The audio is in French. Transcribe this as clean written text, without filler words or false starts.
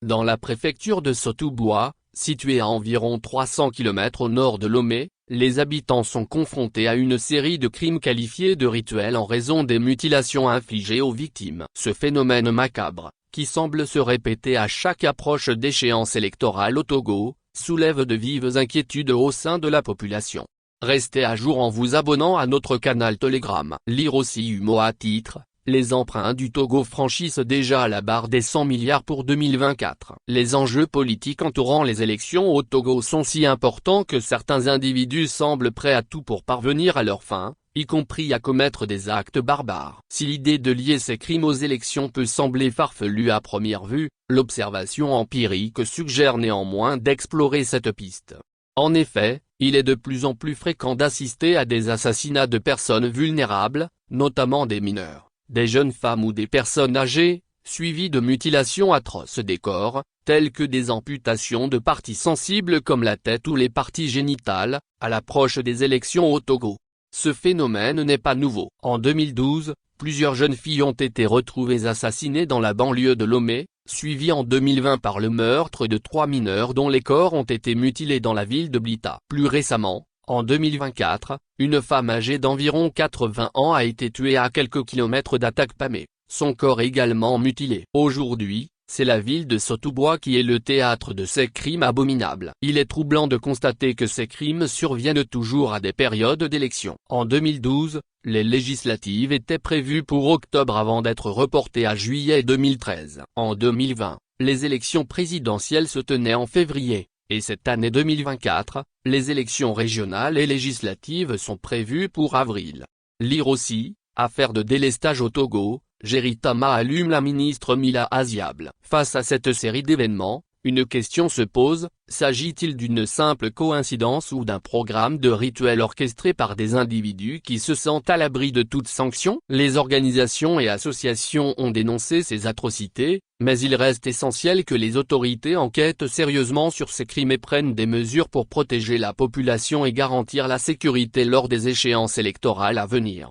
Dans la préfecture de Sotouboua, située à environ 300 km au nord de Lomé, les habitants sont confrontés à une série de crimes qualifiés de rituels en raison des mutilations infligées aux victimes. Ce phénomène macabre, qui semble se répéter à chaque approche d'échéance électorale au Togo, soulève de vives inquiétudes au sein de la population. Restez à jour en vous abonnant à notre canal Telegram. Lire aussi UMOA titre. Les emprunts du Togo franchissent déjà la barre des 100 milliards pour 2024. Les enjeux politiques entourant les élections au Togo sont si importants que certains individus semblent prêts à tout pour parvenir à leur fin, y compris à commettre des actes barbares. Si l'idée de lier ces crimes aux élections peut sembler farfelue à première vue, l'observation empirique suggère néanmoins d'explorer cette piste. En effet, il est de plus en plus fréquent d'assister à des assassinats de personnes vulnérables, notamment des mineurs, des jeunes femmes ou des personnes âgées, suivies de mutilations atroces des corps, telles que des amputations de parties sensibles comme la tête ou les parties génitales, à l'approche des élections au Togo. Ce phénomène n'est pas nouveau. En 2012, plusieurs jeunes filles ont été retrouvées assassinées dans la banlieue de Lomé, suivies en 2020 par le meurtre de 3 mineurs dont les corps ont été mutilés dans la ville de Blita. Plus récemment, en 2024, une femme âgée d'environ 80 ans a été tuée à quelques kilomètres d'Atakpamé, son corps également mutilé. Aujourd'hui, c'est la ville de Sotouboua qui est le théâtre de ces crimes abominables. Il est troublant de constater que ces crimes surviennent toujours à des périodes d'élections. En 2012, les législatives étaient prévues pour octobre avant d'être reportées à juillet 2013. En 2020, les élections présidentielles se tenaient en février. Et cette année 2024, les élections régionales et législatives sont prévues pour avril. Lire aussi, affaire de délestage au Togo, Géritama allume la ministre Mila Aziable. Face à cette série d'événements, une question se pose, s'agit-il d'une simple coïncidence ou d'un programme de rituel orchestré par des individus qui se sentent à l'abri de toute sanction? Les organisations et associations ont dénoncé ces atrocités, mais il reste essentiel que les autorités enquêtent sérieusement sur ces crimes et prennent des mesures pour protéger la population et garantir la sécurité lors des échéances électorales à venir.